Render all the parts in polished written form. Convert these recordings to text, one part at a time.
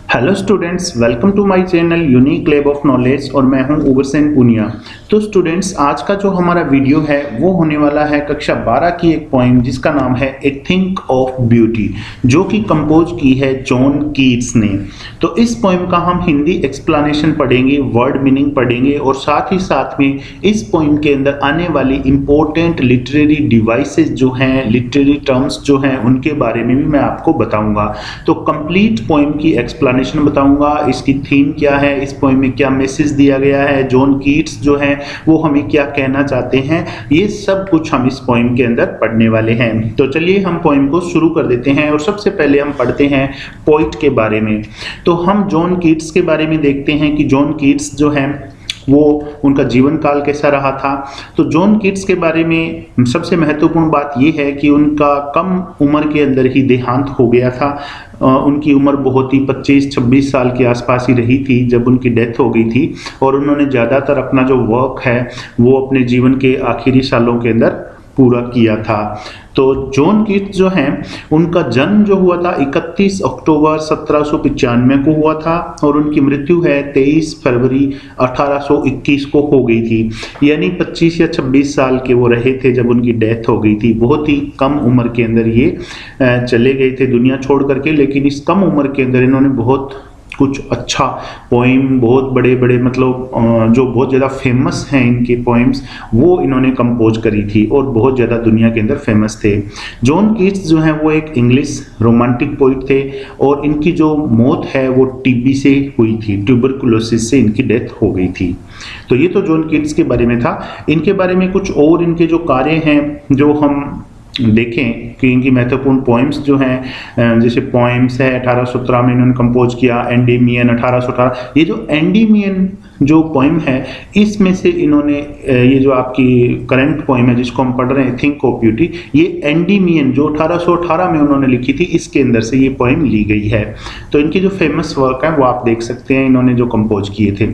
Hello students, welcome to my channel unique lab of knowledge और मैं हूं उबरसेन पुनिया। तो स्टूडेंट्स, आज का जो हमारा वीडियो है वो होने वाला है कक्षा 12 की एक पोएम जिसका नाम है ए थिंक ऑफ ब्यूटी, जो कि कंपोज की है जॉन कीट्स ने। तो इस पोएम का हम हिंदी एक्सप्लेनेशन पढ़ेंगे, वर्ड मीनिंग पढ़ेंगे और साथ ही साथ में इस पोएम के अंदर आने वाली इंपॉर्टेंट लिटरेरी डिवाइसेस जो हैं, लिटरेरी टर्म्स जो हैं, उनके बारे में भी मैं आपको बताऊंगा। तो कंप्लीट पोएम की एक्सप्लेनेशन बताऊंगा, इसकी थीम क्या है, इस पोएम में क्या मैसेज दिया गया है, जॉन कीट्स जो हैं वो हमें क्या कहना चाहते हैं, ये सब कुछ हम इस पोएम के अंदर पढ़ने वाले हैं। तो चलिए हम पोएम को शुरू कर देते हैं और सबसे पहले हम पढ़ते हैं पोइट के बारे में। तो हम जॉन कीट्स के बारे में देखते हैं कि जॉन कीट्स जो हैं वो उनका जीवन काल कैसा रहा था। तो जॉन कीट्स के बारे में सबसे महत्वपूर्ण बात यह है कि उनका कम उम्र के अंदर ही देहांत हो गया था। उनकी उम्र बहुत ही 25-26 साल के आसपास ही रही थी जब उनकी डेथ हो गई थी और उन्होंने ज़्यादातर अपना जो वर्क है वो अपने जीवन के आखिरी सालों के अंदर पूरा किया था। तो जॉन कीट्स जो हैं उनका जन्म जो हुआ था 31 अक्टूबर 1795 को हुआ था और उनकी मृत्यु है 23 फरवरी 1821 को हो गई थी। यानी 25 या 26 साल के वो रहे थे जब उनकी डेथ हो गई थी। बहुत ही कम उम्र के अंदर ये चले गए थे दुनिया छोड़ करके, लेकिन इस कम उम्र के अंदर इन्होंने बहुत कुछ अच्छा पोइम, बहुत बड़े बड़े मतलब जो बहुत ज़्यादा फेमस हैं इनके पोइम्स, वो इन्होंने कंपोज करी थी और बहुत ज़्यादा दुनिया के अंदर फेमस थे। जॉन कीट्स जो हैं वो एक इंग्लिश रोमांटिक पोइट थे और इनकी जो मौत है वो टीबी से हुई थी, ट्यूबरकुलोसिस से इनकी डेथ हो गई थी। तो ये तो जॉन कीट्स के बारे में था। इनके बारे में कुछ और इनके जो कार्य हैं जो हम देखें कि इनकी महत्वपूर्ण पोइम्स जो हैं, जैसे पोइम्स है 1817 में इन्होंने कंपोज किया एंडीमियन 1818। ये जो एंडीमियन जो पोइम है इसमें से इन्होंने ये जो आपकी करंट पोइम है जिसको हम पढ़ रहे हैं थिंक ऑफ ब्यूटी, ये एंडीमियन जो 1818 में उन्होंने लिखी थी इसके अंदर से ये पोइम ली गई है। तो इनकी जो फेमस वर्क है वो आप देख सकते हैं इन्होंने जो कंपोज किए थे।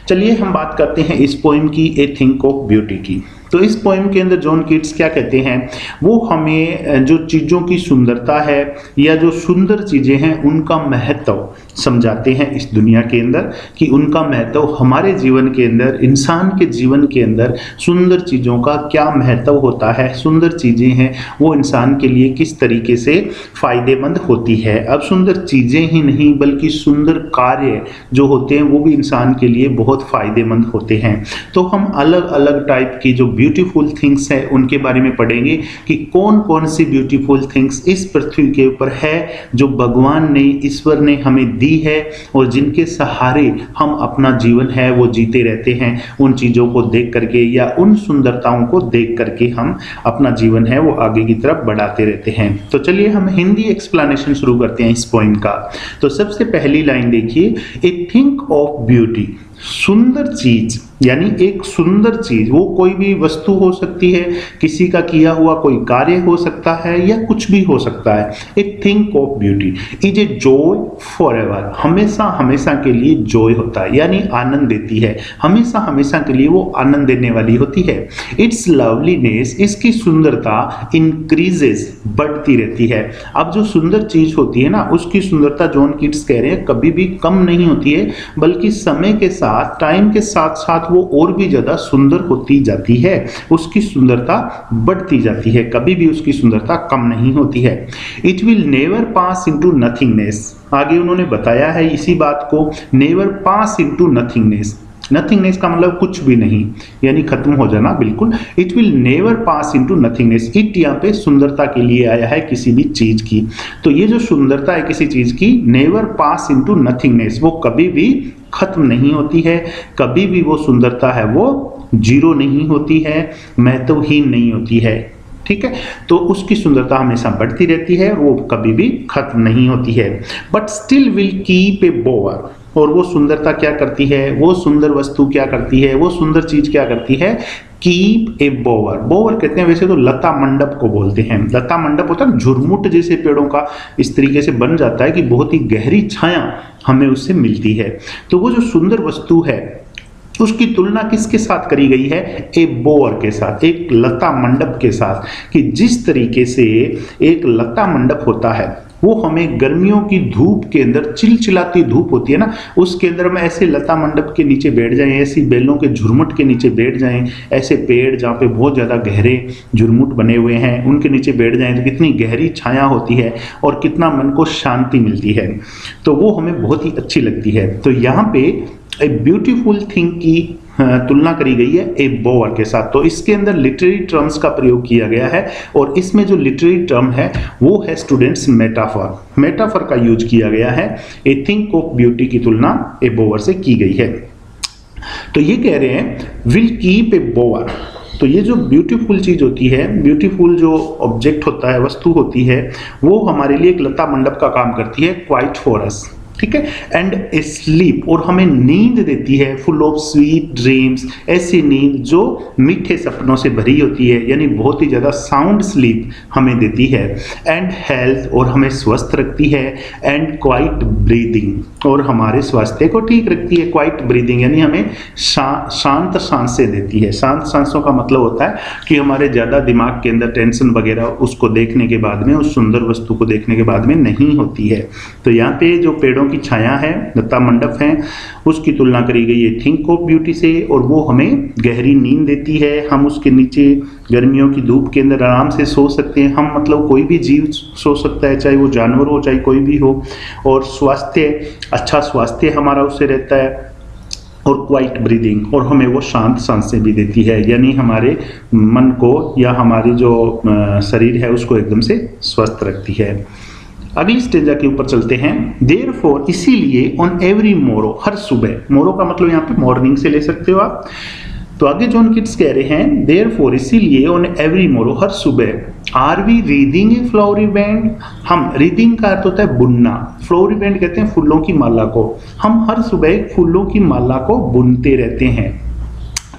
चलिए हम बात करते हैं इस पोइम की, ए थिंक ऑफ ब्यूटी की। तो इस पोइम के अंदर जॉन कीट्स क्या कहते हैं, वो हमें जो चीज़ों की सुंदरता है या जो सुंदर चीज़ें हैं उनका महत्व समझाते हैं इस दुनिया के अंदर, कि उनका महत्व हमारे जीवन के अंदर, इंसान के जीवन के अंदर सुंदर चीज़ों का क्या महत्व होता है, सुंदर चीज़ें हैं वो इंसान के लिए किस तरीके से फ़ायदेमंद होती है। अब सुंदर चीज़ें ही नहीं बल्कि सुंदर कार्य जो होते हैं वो भी इंसान के लिए बहुत फ़ायदेमंद होते हैं। तो हम अलग अलग टाइप की जो ब्यूटीफुल थिंग्स है उनके बारे में पढ़ेंगे कि कौन कौन सी ब्यूटीफुल थिंग्स इस पृथ्वी के ऊपर है जो भगवान ने, ईश्वर ने हमें दी है और जिनके सहारे हम अपना जीवन है वो जीते रहते हैं। उन चीज़ों को देख करके या उन सुंदरताओं को देख करके हम अपना जीवन है वो आगे की तरफ बढ़ाते रहते हैं। तो चलिए हम हिंदी एक्सप्लेनेशन शुरू करते हैं इस पॉइंट का। तो सबसे पहली लाइन देखिए, ए थिंक ऑफ ब्यूटी, सुंदर चीज, यानी एक सुंदर चीज वो कोई भी वस्तु हो सकती है, किसी का किया हुआ कोई कार्य हो सकता है या कुछ भी हो सकता है। A thing of beauty is a joy forever, हमेशा हमेशा के लिए जॉय होता है यानी आनंद देती है, हमेशा हमेशा के लिए वो आनंद देने वाली होती है। इट्स लवलीनेस, इसकी सुंदरता इंक्रीजेस, बढ़ती रहती है। अब जो सुंदर चीज होती है ना उसकी सुंदरता जॉन कीट्स कह रहे हैं कभी भी कम नहीं होती है, बल्कि समय के साथ, टाइम के साथ साथ वो और भी ज्यादा सुंदर होती जाती है, उसकी सुंदरता बढ़ती जाती है, कभी भी उसकी सुंदरता कम नहीं होती है। It will never pass into nothingness, आगे उन्होंने बताया है इसी बात को, नेवर पास इनटू नथिंगनेस। नथिंगनेस का मतलब कुछ भी नहीं, यानी खत्म हो जाना बिल्कुल। It will never pass into nothingness, it यहाँ पे सुंदरता के लिए आया है किसी भी चीज की। तो ये जो सुंदरता है किसी चीज की, नेवर पास इनटू नथिंगनेस, वो कभी भी खत्म नहीं होती है, कभी भी वो सुंदरता है वो जीरो नहीं होती है, महत्वहीन नहीं होती है। ठीक है, तो उसकी सुंदरता हमेशा बढ़ती रहती है, वो कभी भी खत्म नहीं होती है। But still will keep a बोवर, और वो सुंदरता क्या करती है, वो सुंदर वस्तु क्या करती है, वो सुंदर चीज क्या करती है, कीप ए बोवर। बोवर कहते हैं वैसे तो लता मंडप को बोलते हैं। लता मंडप होता है झुरमुट जैसे पेड़ों का इस तरीके से बन जाता है कि बहुत ही गहरी छाया हमें उससे मिलती है। तो वो जो सुंदर वस्तु है उसकी तुलना किसके साथ करी गई है, ए बोअर के साथ, एक लता मंडप के साथ, कि जिस तरीके से एक लता मंडप होता है वो हमें गर्मियों की धूप के अंदर, चिलचिलाती धूप होती है ना, उसके अंदर हम ऐसे लता मंडप के नीचे बैठ जाएं, ऐसी बेलों के झुरमुट के नीचे बैठ जाएं, ऐसे पेड़ जहाँ पे बहुत ज़्यादा गहरे झुरमुट बने हुए हैं उनके नीचे बैठ जाएं तो कितनी गहरी छाया होती है और कितना मन को शांति मिलती है, तो वो हमें बहुत ही अच्छी लगती है। तो यहाँ पे ए ब्यूटीफुल थिंग की तुलना करी गई है ए बोअर के साथ। तो इसके अंदर लिटरेरी टर्म्स का प्रयोग किया गया है और इसमें जो लिटरेरी टर्म है वो है स्टूडेंट्स मेटाफर। मेटाफर का यूज किया गया है ए थिंग ऑफ ब्यूटी की तुलना ए बोअर से की गई है। तो ये कह रहे हैं विल कीप ए बोअर। तो ये जो ब्यूटीफुल चीज होती है, ब्यूटीफुल जो ऑब्जेक्ट होता है, वस्तु होती है, वो हमारे लिए एक लता मंडप का काम करती है, क्वाइट फॉर अस, ठीक है, एंड स्लीप, और हमें नींद देती है, फुल ऑफ स्वीट ड्रीम्स, ऐसी नींद जो मीठे सपनों से भरी होती है, यानी बहुत ही ज़्यादा साउंड स्लीप हमें देती है, एंड हेल्थ, और हमें स्वस्थ रखती है, एंड क्वाइट ब्रीदिंग, और हमारे स्वास्थ्य को ठीक रखती है। क्वाइट ब्रीदिंग यानी हमें शांत सांसें देती है। शांत सांसों का मतलब होता है कि हमारे ज़्यादा दिमाग के अंदर टेंशन वगैरह उसको देखने के बाद में, उस सुंदर वस्तु को देखने के बाद में नहीं होती है। तो यहाँ पे जो पेड़ों की छाया है, लता मंडप है, उसकी तुलना करी गई है थिंक ऑफ ब्यूटी से, और वो हमें गहरी नींद देती है। हम उसके नीचे गर्मियों की धूप के अंदर आराम से सो सकते हैं। हम मतलब कोई भी जीव सो सकता है, चाहे वो जानवर हो चाहे कोई भी हो, और स्वास्थ्य, अच्छा स्वास्थ्य हमारा उससे रहता है, और क्वाइट ब्रीदिंग, और हमें वो शांत सांसें भी देती है, यानी हमारे मन को या हमारी जो शरीर है उसको एकदम से स्वस्थ रखती है। अगली स्टेंजा के ऊपर चलते हैं। देयरफॉर, इसीलिए, ऑन एवरी मोरो, हर सुबह, मोरो का मतलब यहाँ पे मॉर्निंग से ले सकते हो आप। तो आगे जॉन किड्स कह रहे हैं देयरफॉर, इसीलिए, ऑन एवरी मोरो, हर सुबह, are we reading a flowery band, हम, रीडिंग का अर्थ होता है बुनना, फ्लावरी बैंड कहते हैं फूलों की माला को, हम हर सुबह फूलों की माला को बुनते रहते हैं।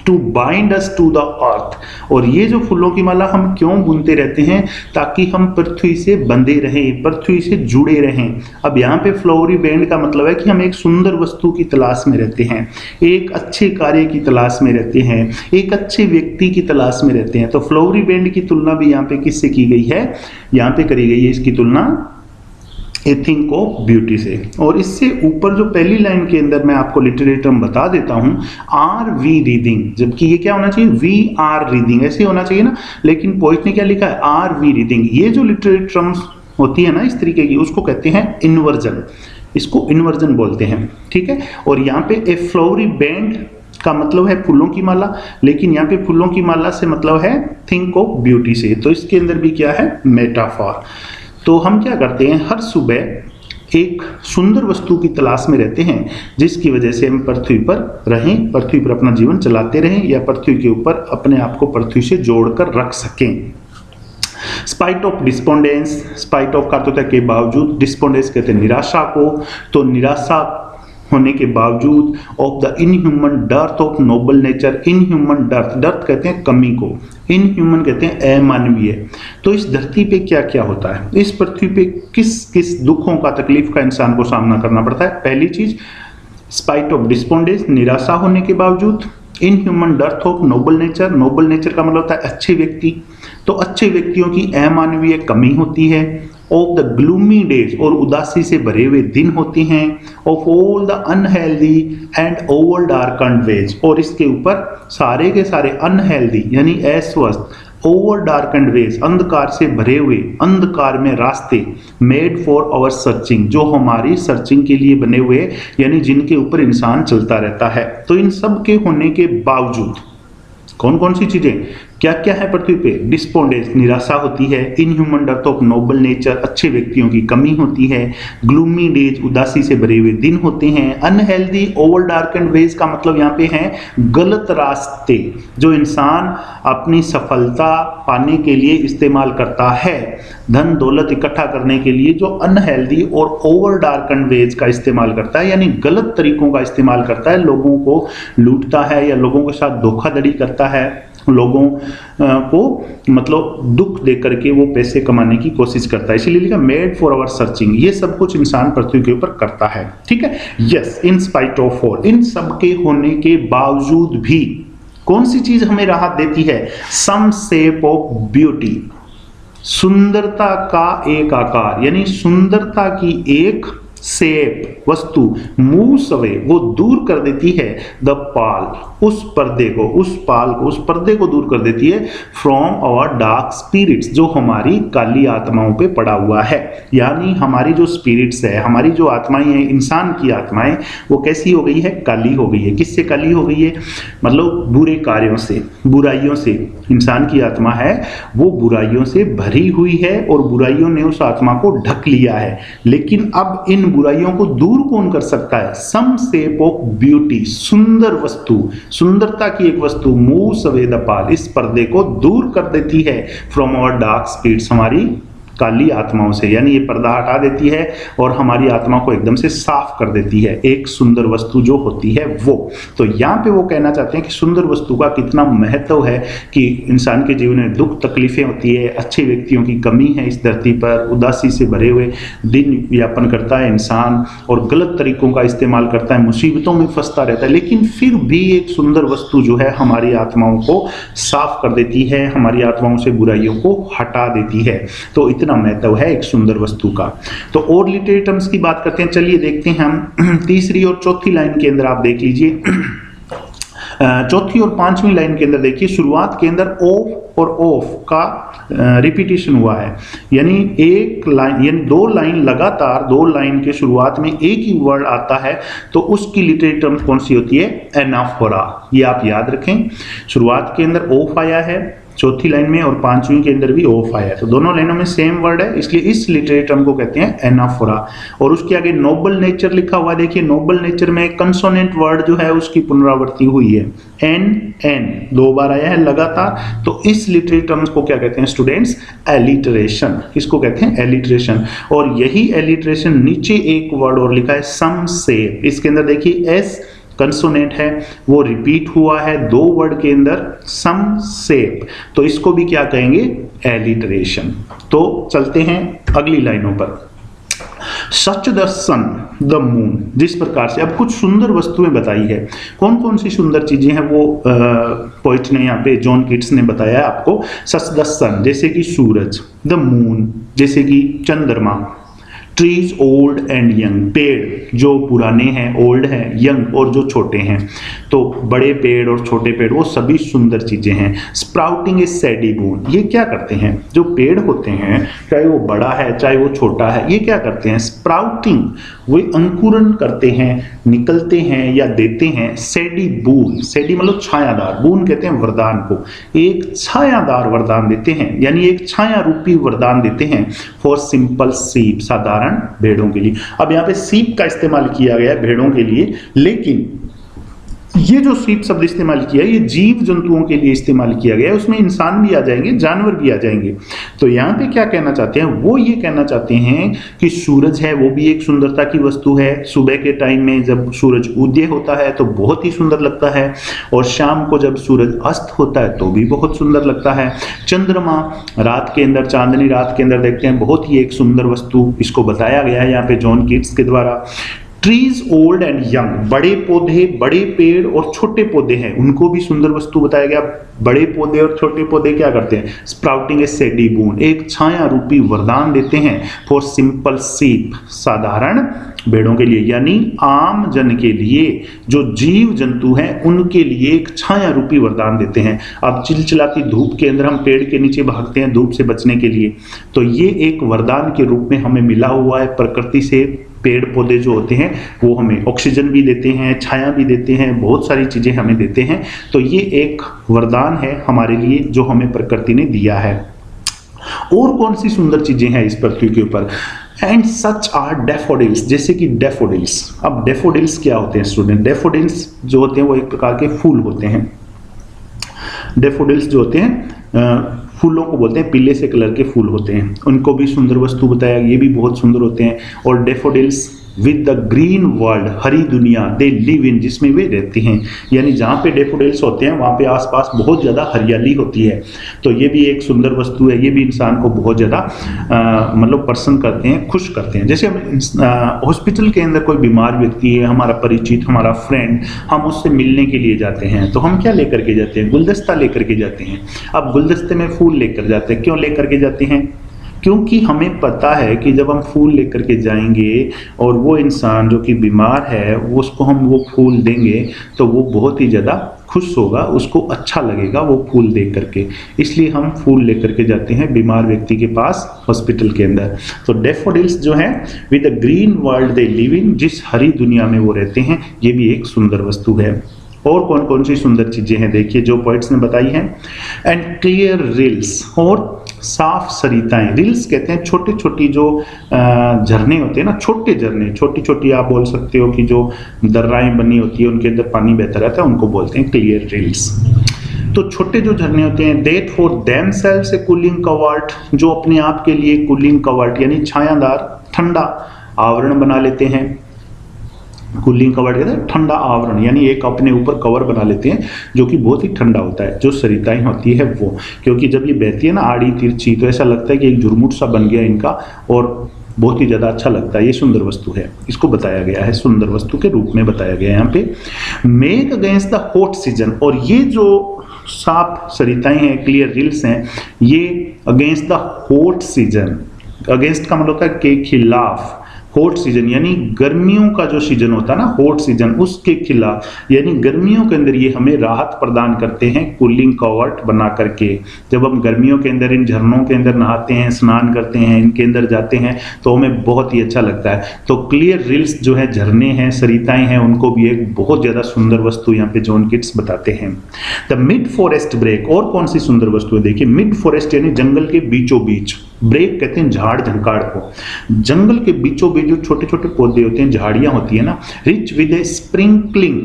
To bind us to the earth, और ये जो फूलों की माला हम क्यों बुनते रहते हैं, ताकि हम पृथ्वी से बंधे रहें, पृथ्वी से जुड़े रहें। अब यहाँ पे फ्लावरी बैंड का मतलब है कि हम एक सुंदर वस्तु की तलाश में रहते हैं, एक अच्छे कार्य की तलाश में रहते हैं, एक अच्छे व्यक्ति की तलाश में रहते हैं। तो फ्लावरी बैंड की तुलना भी यहाँ पे किससे की गई है, यहाँ पे करी गई है इसकी तुलना ए थिंक ऑफ ब्यूटी से। और इससे ऊपर जो पहली लाइन के अंदर मैं आपको लिटरेरी टर्म बता देता हूं, आर वी रीडिंग, जबकि ये क्या होना चाहिए, वी आर रीडिंग, ऐसे होना चाहिए ना, लेकिन पोइट ने क्या लिखा है, आर वी रीडिंग। ये जो लिटरेरी टर्म्स होती है ना इस तरीके की, उसको कहते हैं इन्वर्जन, इसको इन्वर्जन बोलते हैं, ठीक है। और यहाँ पे ए फ्लावरी बैंड का मतलब है फूलों की माला, लेकिन यहाँ पे फूलों की माला से मतलब है थिंक ऑफ ब्यूटी से। तो इसके अंदर भी क्या है, मेटाफॉर। तो हम क्या करते हैं, हर सुबह एक सुंदर वस्तु की तलाश में रहते हैं, जिसकी वजह से हम पृथ्वी पर रहें, पृथ्वी पर अपना जीवन चलाते रहें, या पृथ्वी के ऊपर अपने आप को पृथ्वी से जोड़कर रख सकें। Spite of despondence, spite of का होता है के बावजूद, डिस्पोंडेंस कहते हैं निराशा को, तो निराशा होने के बावजूद, of the inhuman dearth of noble nature, inhuman dearth, dearth कहते हैं कमी को, इनह्यूमन कहते हैं अमानवीय। तो इस धरती पे क्या क्या होता है, इस पृथ्वी पे किस किस दुखों का, तकलीफ का इंसान को सामना करना पड़ता है। पहली चीज स्पाइट ऑफ डिस्पोंडेंस, निराशा होने के बावजूद, inhuman dearth of noble nature, Nobel nature का मतलब होता है अच्छे व्यक्ति, तो अच्छे व्यक्तियों की अमानवीय कमी होती है। ऑफ द ग्लूमी डेज, और उदासी से भरे हुए दिन होते हैं। Of all the unhealthy and over darkened ways, और इसके ऊपर सारे के सारे अनहेल्दी यानी अस्वस्थ, ओवर डार्कन्ड वेज, अंधकार से भरे हुए, अंधकार में रास्ते, मेड फॉर आवर सर्चिंग, जो हमारी सर्चिंग के लिए बने हुए, यानी जिनके ऊपर इंसान चलता रहता है। तो इन सब के होने के बावजूद कौन कौन सी चीजें, क्या क्या है पृथ्वी पे, डिस्पोंडेंस, निराशा होती है, inhuman dearth of noble nature, अच्छे व्यक्तियों की कमी होती है, ग्लूमी डेज, उदासी से भरे हुए दिन होते हैं, अनहेल्दी ओवर डार्कन्ड वेज का मतलब यहाँ पे हैं गलत रास्ते, जो इंसान अपनी सफलता पाने के लिए इस्तेमाल करता है, धन दौलत इकट्ठा करने के लिए जो अनहेल्दी और ओवर डार्कन्ड वेज का इस्तेमाल करता है, यानी गलत तरीकों का इस्तेमाल करता है, लोगों को लूटता है या लोगों के साथ धोखाधड़ी करता है, लोगों को मतलब दुख दे करके वो पैसे कमाने की कोशिश करता है। इसीलिए लिखा मेड फॉर आवर सर्चिंग, ये सब कुछ इंसान पृथ्वी के ऊपर करता है, ठीक है। Yes, in spite of all, इन सब के होने के बावजूद भी कौन सी चीज हमें राहत देती है, सम शेप ऑफ ब्यूटी, सुंदरता का एक आकार, यानी सुंदरता की एक शेप वस्तु मूव्स अवे, वो दूर कर देती है द पाल, उस पर्दे को, उस पर्दे को दूर कर देती है फ्रॉम आवर डार्क स्पिरिट्स, जो हमारी काली आत्माओं पे पड़ा हुआ है। यानी हमारी जो स्पिरिट्स है, हमारी जो आत्माएं हैं, इंसान की आत्माएं, वो कैसी हो गई है? काली हो गई है। किससे काली हो गई है? मतलब बुरे कार्यों से, बुराइयों से। इंसान की आत्मा है वो बुराइयों से भरी हुई है और बुराइयों ने उस आत्मा को ढक लिया है। लेकिन अब इन बुराइयों को दूर कौन कर सकता है? सम शेप ऑफ ब्यूटी, सुंदर वस्तु, सुंदरता की एक वस्तु मूव्स अवे द पाल, इस पर्दे को दूर कर देती है फ्रॉम आवर डार्क स्पिरिट्स, हमारी काली आत्माओं से। यानी ये पर्दा हटा देती है और हमारी आत्मा को एकदम से साफ कर देती है, एक सुंदर वस्तु जो होती है वो। तो यहाँ पे वो कहना चाहते हैं कि सुंदर वस्तु का कितना महत्व है कि इंसान के जीवन में दुख तकलीफें होती है, अच्छे व्यक्तियों की कमी है इस धरती पर, उदासी से भरे हुए दिन यापन करता है इंसान और गलत तरीकों का इस्तेमाल करता है, मुसीबतों में फंसता रहता है, लेकिन फिर भी एक सुंदर वस्तु जो है हमारी आत्माओं को साफ कर देती है, हमारी आत्माओं से बुराइयों को हटा देती है। तो इतना महत्व है एक सुंदर वस्तु का। तो और लिटरेरी टर्म्स की बात करते हैं। चलिए देखते हैं हम तीसरी और चौथी लाइन के अंदर, आप देख लीजिए चौथी और पांचवी लाइन के अंदर देखिए, शुरुआत के अंदर ऑफ और ऑफ का रिपीटेशन हुआ है। यानी एक लाइन, यानी दो लाइन लगातार, दो लाइन के शुरुआत में एक ही वर्ड आता है, तो उसकी लिटरेरी टर्म कौन सी होती है? एनाफोरा। ये आप याद रखें, शुरुआत के अंदर ऑफ आया है चौथी लाइन में और पांचवी के अंदर भी ऑफ आया है, तो दोनों लाइनों में सेम वर्ड है, इसलिए इस लिटरेरी टर्म को कहते हैं एनाफोरा। और उसके आगे नोबल नेचर लिखा हुआ है, देखिए नोबल नेचर में कंसोनेंट वर्ड जो है उसकी पुनरावृत्ति हुई है, एन दो बार आया है लगातार, तो इस लिटरेरी टर्म्स को क्या कहते हैं स्टूडेंट्स? एलिटरेशन। किसको कहते हैं? एलिटरेशन। और यही एलिटरेशन नीचे एक वर्ड और लिखा है सम शेप, इसके अंदर देखिए एस कंसोनेंट है वो रिपीट हुआ है दो वर्ड के अंदर, सम शेप, तो इसको भी क्या कहेंगे? एलिटरेशन। तो चलते हैं अगली लाइनों पर। Such the sun the moon, जिस प्रकार से अब कुछ सुंदर वस्तुएं बताई है, कौन कौन सी सुंदर चीजें हैं वो पोइट ने यहाँ पे, जॉन कीट्स ने बताया आपको। सच द सन, जैसे कि सूरज, द मून, जैसे कि चंद्रमा, ट्रीज ओल्ड एंड यंग, पेड़ जो पुराने हैं, ओल्ड हैं, यंग और जो छोटे हैं, तो बड़े पेड़ और छोटे पेड़ वो सभी सुंदर चीजें हैं। स्प्राउटिंग ए सैडी बून, ये क्या करते हैं? जो पेड़ होते हैं, चाहे वो बड़ा है चाहे वो छोटा है, ये क्या करते हैं? स्प्राउटिंग, वो अंकुरन करते हैं, निकलते हैं या देते हैं। सैडी बून, सैडी मतलब छायादार, बून कहते हैं वरदान को, एक छायादार वरदान देते हैं, यानी एक छाया रूपी वरदान देते हैं। फॉर सिंपल शीप, साधारण भेड़ों के लिए। अब यहाँ पे शीप का इस्तेमाल किया गया है भेड़ों के लिए, लेकिन ये जो शीप शब्द इस्तेमाल किया है ये जीव जंतुओं के लिए इस्तेमाल किया गया है, उसमें इंसान भी आ जाएंगे, जानवर भी आ जाएंगे। तो यहाँ पे क्या कहना चाहते हैं? वो ये कहना चाहते हैं कि सूरज है वो भी एक सुंदरता की वस्तु है। सुबह के टाइम में जब सूरज उदय होता है तो बहुत ही सुंदर लगता है, और शाम को जब सूरज अस्त होता है तो भी बहुत सुंदर लगता है। चंद्रमा रात के अंदर, चांदनी रात के अंदर देखते हैं, बहुत ही एक सुंदर वस्तु, इसको बताया गया है यहाँ पे जॉन कीट्स के द्वारा। ट्रीज ओल्ड एंड यंग, बड़े पौधे, बड़े पेड़ और छोटे पौधे हैं, उनको भी सुंदर वस्तु बताया गया। बड़े पौधे और छोटे पौधे क्या करते हैं? स्प्राउटिंग ए सैडी बून, एक छाया रूपी वरदान देते हैं। फॉर सिंपल शीप, साधारण भेड़ों के लिए, यानी आम जन के लिए, जो जीव जंतु हैं उनके लिए एक छाया रूपी वरदान देते हैं। अब चिलचिलाती धूप के अंदर हम पेड़ के नीचे भागते हैं धूप से बचने के लिए, तो ये एक वरदान के रूप में हमें मिला हुआ है प्रकृति से। पेड़ पौधे जो होते हैं वो हमें ऑक्सीजन भी देते हैं, छाया भी देते हैं, बहुत सारी चीजें हमें देते हैं, तो ये एक वरदान है हमारे लिए जो हमें प्रकृति ने दिया है। और कौन सी सुंदर चीजें हैं इस पृथ्वी के ऊपर? एंड सच आर डैफोडिल्स, जैसे कि डैफोडिल्स। अब डैफोडिल्स क्या होते हैं स्टूडेंट? डैफोडिल्स जो होते हैं वो एक प्रकार के फूल होते हैं। डैफोडिल्स जो होते हैं फूलों को बोलते हैं, पीले से कलर के फूल होते हैं, उनको भी सुंदर वस्तु बताया, ये भी बहुत सुंदर होते हैं। और daffodils with the green world, हरी दुनिया, दे लिव इन, जिसमें वे रहते हैं। यानी जहाँ पे डैफोडिल्स होते हैं वहाँ पे आसपास बहुत ज़्यादा हरियाली होती है। तो ये भी एक सुंदर वस्तु है, ये भी इंसान को बहुत ज़्यादा मतलब पसंद करते हैं, खुश करते हैं। जैसे हम हॉस्पिटल के अंदर कोई बीमार व्यक्ति है, हमारा परिचित, हमारा फ्रेंड, हम उससे मिलने के लिए जाते हैं तो हम क्या लेकर के जाते हैं? गुलदस्ता लेकर के जाते हैं। अब गुलदस्ते में फूल लेकर जाते हैं, क्यों लेकर के जाते हैं? क्योंकि हमें पता है कि जब हम फूल लेकर के जाएंगे और वो इंसान जो कि बीमार है उसको हम वो फूल देंगे तो वो बहुत ही ज़्यादा खुश होगा, उसको अच्छा लगेगा वो फूल देख करके। इसलिए हम फूल लेकर के जाते हैं बीमार व्यक्ति के पास हॉस्पिटल के अंदर। तो डैफोडिल्स जो है with the green world they live in, जिस हरी दुनिया में वो रहते हैं, ये भी एक सुंदर वस्तु है। और कौन कौन सी सुंदर चीजें हैं देखिए जो पोइट्स ने बताई हैं। एंड क्लियर रिल्स, और साफ सरिताएं। रिल्स कहते हैं छोटी छोटी जो झरने होते हैं ना, छोटे झरने, छोटी छोटी आप बोल सकते हो कि जो दर्राएं बनी होती है उनके अंदर पानी बहता रहता है, उनको बोलते हैं क्लियर रिल्स। तो छोटे जो झरने होते हैं, that for themselves a cooling covert, जो अपने आप के लिए कूलिंग कवर्ट यानी छायादार ठंडा आवरण बना लेते हैं। कूलिंग कवर कहते हैं ठंडा आवरण, यानी एक अपने ऊपर कवर बना लेते हैं जो कि बहुत ही ठंडा होता है। जो सरिताएं होती है वो, क्योंकि जब ये बहती है ना आड़ी तिरछी, तो ऐसा लगता है कि एक झुरमुट सा बन गया इनका और बहुत ही ज़्यादा अच्छा लगता है। ये सुंदर वस्तु है, इसको बताया गया है, सुंदर वस्तु के रूप में बताया गया है यहाँ पे। Make against the hot season, और ये जो साफ सरिताएं हैं, क्लियर रिल्स हैं, ये against the hot season, against का मतलब होता है के खिलाफ, हॉट सीजन यानी गर्मियों का जो सीजन होता है ना, हॉट सीजन, उसके खिलाफ, यानी गर्मियों के अंदर ये हमें राहत प्रदान करते हैं कूलिंग कवर्ट बना करके। जब हम गर्मियों के अंदर इन झरनों के अंदर नहाते हैं, स्नान करते हैं, इनके अंदर जाते हैं तो हमें बहुत ही अच्छा लगता है। तो क्लियर रिल्स जो है, झरने हैं, सरिताएं हैं, उनको भी एक बहुत ज्यादा सुंदर वस्तु यहाँ पे जॉन किट्स बताते हैं। द मिड फॉरेस्ट ब्रेक, और कौन सी सुंदर वस्तु है देखिए। मिड फॉरेस्ट यानी जंगल के बीचों बीच, ब्रेक कहते हैं झाड़ झंकाड़ को। जंगल के बीचों बीच जो छोटे छोटे पौधे होते हैं, झाड़ियां होती है ना, rich with a sprinkling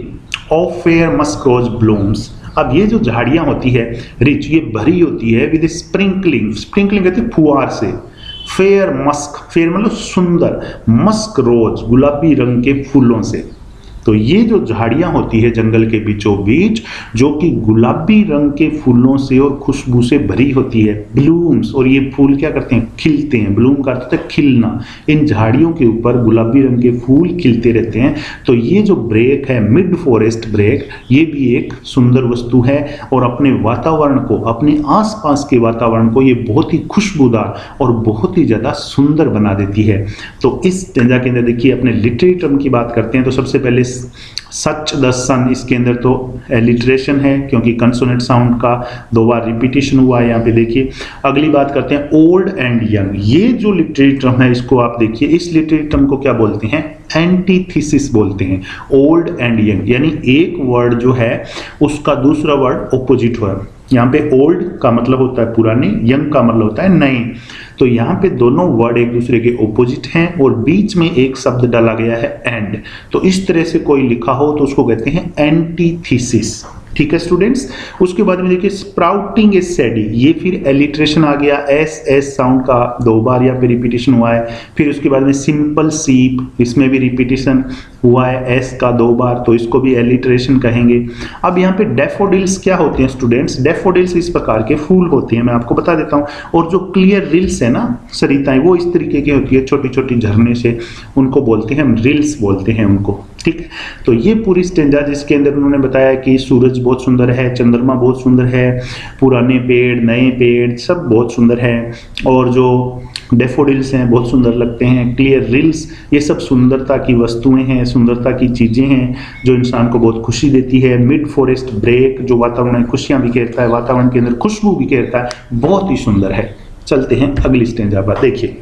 of fair musk rose blooms. अब ये जो झाड़ियां होती है रिच, ये भरी होती है विद स्प्रिंकलिंग, स्प्रिंकलिंग कहते हैं फुहार से, फेयर मस्क, फेयर मतलब सुंदर, मस्क रोज गुलाबी रंग के फूलों से। तो ये जो झाड़ियां होती है जंगल के बीचों बीच, जो कि गुलाबी रंग के फूलों से और खुशबू से भरी होती है, ब्लूम्स, और ये फूल क्या करते हैं? खिलते हैं। ब्लूम का अर्थ है खिलना। इन झाड़ियों के ऊपर गुलाबी रंग के फूल खिलते रहते हैं। तो ये जो ब्रेक है, मिड फॉरेस्ट ब्रेक, ये भी एक सुंदर वस्तु है और अपने वातावरण को, अपने आसपास के वातावरण को ये बहुत ही खुशबूदार और बहुत ही ज्यादा सुंदर बना देती है। तो इस स्टेंजा के अंदर देखिए अपने लिटरेरी टर्म की बात करते हैं तो सबसे पहले सच द सन, इसके अंदर तो एलिट्रेशन है क्योंकि कंसोनेंट साउंड का 2 बार रिपीटेशन हुआ है यहाँ पे देखिए। अगली बात करते हैं ओल्ड एंड यंग। ये जो लिटरेरी टर्म है इसको आप देखिए, इस लिटरेरी टर्म को क्या बोलते हैं? एंटीथीसिस बोलते हैं। ओल्ड एंड यंग यानी एक वर्ड जो है उसका दूसरा वर्ड ऑपोजिट हुआ। यहाँ पे ओल्ड का मतलब होता है पुराने, यंग का मतलब होता है नए। तो यहाँ पे दोनों वर्ड एक दूसरे के ऑपोजिट हैं और बीच में एक शब्द डाला गया है एंड। तो इस तरह से कोई लिखा हो तो उसको कहते हैं एंटीथीसिस। ठीक है स्टूडेंट्स। उसके बाद में देखिए स्प्राउटिंग इज सैडी, ये फिर एलिट्रेशन आ गया, एस एस साउंड का 2 बार यहाँ पे रिपीटेशन हुआ है। फिर उसके बाद में सिंपल सीप, इसमें भी रिपीटेशन हुआ है एस का 2 बार, तो इसको भी एलिट्रेशन कहेंगे। अब यहाँ पे डैफोडिल्स क्या होते हैं स्टूडेंट्स? डैफोडिल्स इस प्रकार के फूल होते हैं, मैं आपको बता देता हूँ। और जो क्लियर रिल्स है ना, सरिताएं, वो इस तरीके की होती है, छोटी छोटी झरने से, उनको बोलते हैं हम रिल्स बोलते हैं उनको। ठीक है, तो ये पूरी स्टेंजा जिसके अंदर उन्होंने बताया कि सूरज बहुत सुंदर है, चंद्रमा बहुत सुंदर है, पुराने पेड़, नए पेड़ सब बहुत सुंदर है, और जो डैफोडिल्स हैं बहुत सुंदर लगते हैं, क्लियर रिल्स, ये सब सुंदरता की वस्तुएं हैं, सुंदरता की चीजें हैं जो इंसान को बहुत खुशी देती है। मिड फॉरेस्ट ब्रेक जो वातावरण में खुशियां बिखेरता है, वातावरण के अंदर खुशबू बिखेरता है, बहुत ही सुंदर है। चलते हैं अगली स्टेंजा पर। देखिए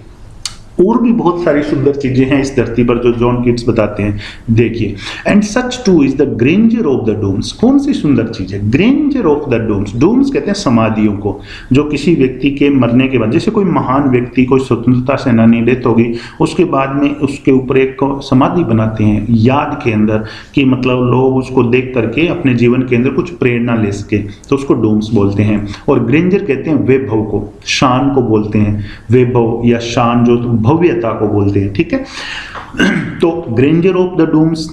और भी बहुत सारी सुंदर चीजें हैं इस धरती पर जो जॉन किट्स बताते हैं। देखिए and such too is the grandeur of the dooms. कौन सी सुंदर चीज है? Grandeur of the dooms. Dooms कहते हैं समाधियों को, जो किसी व्यक्ति के मरने के बाद, जैसे कोई महान व्यक्ति, कोई स्वतंत्रता सेनानी डेथ हो गई, उसके बाद में उसके ऊपर एक समाधि बनाते हैं याद के अंदर, कि मतलब लोग उसको देख करके अपने जीवन के अंदर कुछ प्रेरणा ले सके, तो उसको डूम्स बोलते हैं। और ग्रेंजर कहते हैं वैभव को, शान को बोलते हैं। वैभव या शान, जो भव्यता को बोलते हैं, ठीक है। तो ग्रेंजर ऑफ द डूम्स,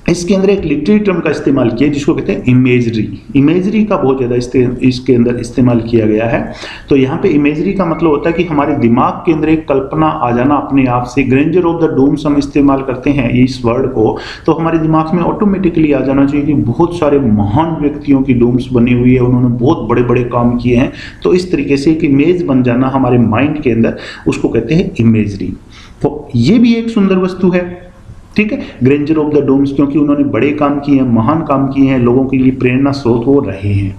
इसके अंदर एक लिटरेरी टर्म का इस्तेमाल किया जिसको कहते हैं इमेजरी। इमेजरी का बहुत ज़्यादा इसके अंदर इस्तेमाल किया गया है। तो यहाँ पे इमेजरी का मतलब होता है कि हमारे दिमाग के अंदर एक कल्पना आ जाना अपने आप से। ग्रेंजर ऑफ द डूम्स हम इस्तेमाल करते हैं इस वर्ड को, तो हमारे दिमाग में ऑटोमेटिकली आ जाना चाहिए कि बहुत सारे महान व्यक्तियों की डूम्स बनी हुई है, उन्होंने बहुत बड़े बड़े काम किए हैं। तो इस तरीके से एक इमेज बन जाना हमारे माइंड के अंदर, उसको कहते हैं इमेजरी। तो ये भी एक सुंदर वस्तु है, ठीक है, ग्रेंजर ऑफ द डोम्स, क्योंकि उन्होंने बड़े काम किए हैं, महान काम किए हैं, लोगों के लिए प्रेरणा स्रोत हो रहे हैं।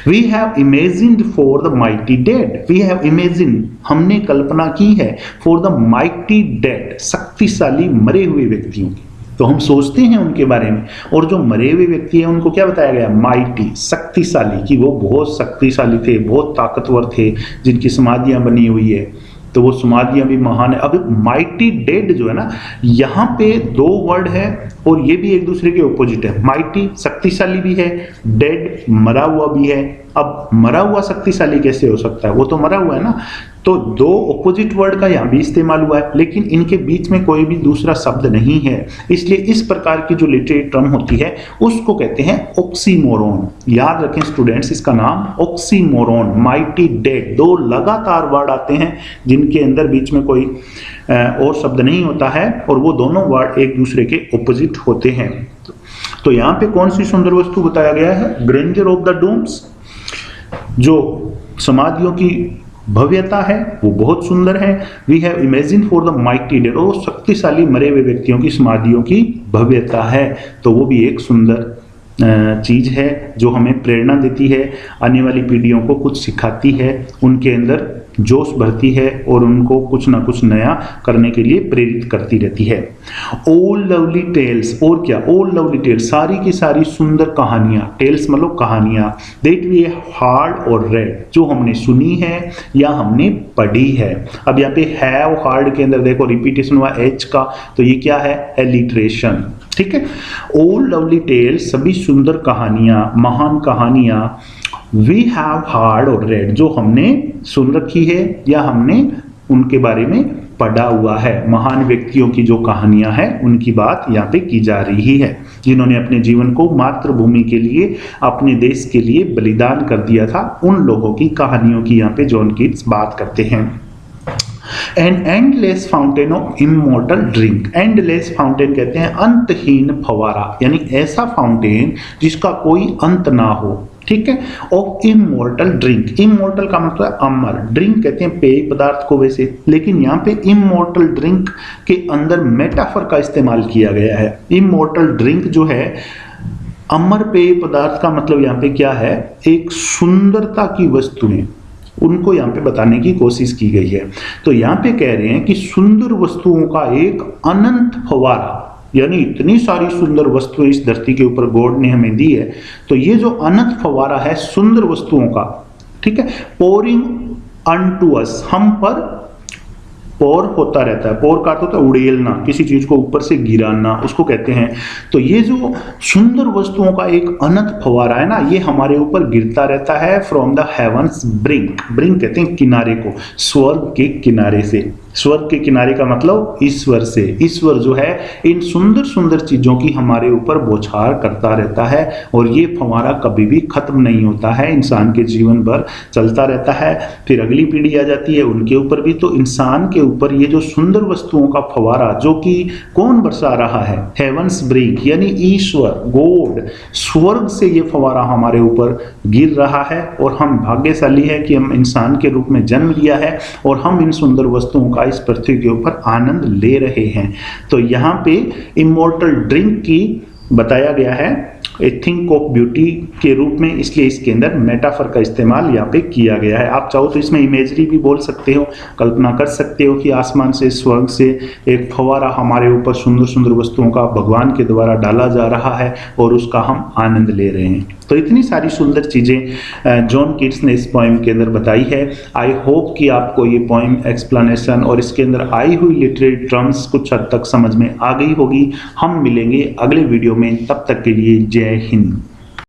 We have imagined for the mighty dead, we have imagine, हमने कल्पना की है, फॉर द माइटी डेड, शक्तिशाली मरे हुए व्यक्तियों की। तो हम सोचते हैं उनके बारे में, और जो मरे हुए व्यक्ति हैं उनको क्या बताया गया, माइटी, शक्तिशाली, कि वो बहुत शक्तिशाली थे, बहुत ताकतवर थे, जिनकी समाधियां बनी हुई है। तो वो समाधियां भी महान है। अब माइटी डेड जो है ना, यहाँ पे दो वर्ड है और ये भी एक दूसरे के ऑपोजिट है। माइटी शक्तिशाली भी है, डेड मरा हुआ भी है। अब मरा हुआ शक्तिशाली कैसे हो सकता है, वो तो मरा हुआ है ना। तो दो ऑपोजिट वर्ड का यहाँ भी इस्तेमाल हुआ है, लेकिन इनके बीच में कोई भी दूसरा शब्द नहीं है, इसलिए इस प्रकार की जो लिटरेरी टर्म होती है उसको कहते हैं ऑक्सीमोरॉन। याद रखें स्टूडेंट्स, इसका नाम ऑक्सीमोरॉन। माइटी डेड, दो लगातार वर्ड आते हैं जिनके अंदर बीच में कोई और शब्द नहीं होता है, और वो दोनों वर्ड एक दूसरे के ऑपोजिट होते हैं। तो यहाँ पे कौन सी सुंदर वस्तु बताया गया है, ग्रेंजर ऑफ द डूम्स, जो समाधियों की भव्यता है वो बहुत सुंदर है। We have imagine for the mighty dead, और शक्तिशाली मरे हुए व्यक्तियों की समाधियों की भव्यता है। तो वो भी एक सुंदर चीज है जो हमें प्रेरणा देती है, आने वाली पीढ़ियों को कुछ सिखाती है, उनके अंदर जोश भरती है और उनको कुछ ना कुछ नया करने के लिए प्रेरित करती रहती है। ऑल लवली टेल्स, और क्या, ऑल लवली टेल्स, सारी की सारी सुंदर कहानियां, टेल्स मतलब कहानियां, दैट वी हार्ड और रेड, जो हमने सुनी है या हमने पढ़ी है। अब यहाँ पे हैव हार्ड के अंदर देखो रिपीटेशन हुआ एच का, तो ये क्या है, एलिट्रेशन, ठीक है। ऑल लवली टेल्स, सभी सुंदर कहानियां, महान कहानियां, वी हैव हार्ड और रेड, जो हमने सुन रखी है या हमने उनके बारे में पढ़ा हुआ है। महान व्यक्तियों की जो कहानियां हैं उनकी बात यहाँ पे की जा रही है, जिन्होंने अपने जीवन को मातृभूमि के लिए, अपने देश के लिए बलिदान कर दिया था। उन लोगों की कहानियों की यहाँ पे जॉन कीट्स बात करते हैं। An endless fountain of immortal drink, endless fountain कहते हैं अंतहीन फवारा, यानी ऐसा फाउंटेन जिसका कोई अंत ना हो, ठीक है। ऑफ इमॉर्टल ड्रिंक, इमॉर्टल का मतलब है अमर, ड्रिंक कहते हैं पेय पदार्थ को वैसे, लेकिन यहाँ पे इमॉर्टल ड्रिंक के अंदर मेटाफर का इस्तेमाल किया गया है। इमॉर्टल ड्रिंक जो है, अमर पेय पदार्थ का मतलब यहाँ पे क्या है, एक सुंदरता की वस्तुएं, उनको यहाँ पे बताने की कोशिश की गई है। तो यहाँ पे कह रहे हैं कि सुंदर वस्तुओं का एक अनंत फवारा, यानी इतनी सारी सुंदर वस्तुएं इस धरती के ऊपर गॉड ने हमें दी है, तो ये जो अनंत फवारा है सुंदर वस्तुओं का, ठीक है, पोरिंग अनटू अस, हम पर पोर होता रहता है। पोर का अर्थ होता है उड़ेलना, किसी चीज को ऊपर से गिराना, उसको कहते हैं। तो ये जो सुंदर वस्तुओं का एक अनंत फवारा है ना, ये हमारे ऊपर गिरता रहता है from the heavens brink, brink कहते हैं किनारे को, स्वर्ग के किनारे से। स्वर्ग के किनारे का मतलब ईश्वर से, ईश्वर जो है इन सुंदर सुंदर चीजों की हमारे ऊपर बौछार करता रहता है, और ये फवारा कभी भी खत्म नहीं होता है, इंसान के जीवन भर चलता रहता है। फिर अगली पीढ़ी आ जाती है, उनके ऊपर भी। तो इंसान के ऊपर ये जो सुंदर वस्तुओं का फवारा, जो कि कौन बरसा रहा है, हेवंस ब्रिंक यानी ईश्वर, गॉड, स्वर्ग से ये फवारा हमारे ऊपर गिर रहा है। और हम भाग्यशाली है कि हम इंसान के रूप में जन्म लिया है और हम इन सुंदर वस्तुओं का इस पृथ्वी के ऊपर आनंद ले रहे हैं। तो यहाँ पे इमॉर्टल ड्रिंक की बताया गया है ए थिंक ऑफ ब्यूटी के रूप में, इसलिए इसके अंदर मेटाफर का इस्तेमाल यहाँ पे किया गया है। आप चाहो तो इसमें इमेजरी भी बोल सकते हो, कल्पना कर सकते हो कि आसमान से, स्वर्ग से एक फवारा हमारे ऊपर सुंदर सुंदर वस्तुओं का भगवान के द्वारा डाला जा रहा है और उसका हम आनंद ले रहे हैं। तो इतनी सारी सुंदर चीज़ें जॉन कीट्स ने इस पोएम के अंदर बताई है। आई होप कि आपको ये पोएम एक्सप्लेनेशन और इसके अंदर आई हुई लिटरेरी टर्म्स कुछ हद तक समझ में आ गई होगी। हम मिलेंगे अगले वीडियो में, तब तक के लिए जय हिंद।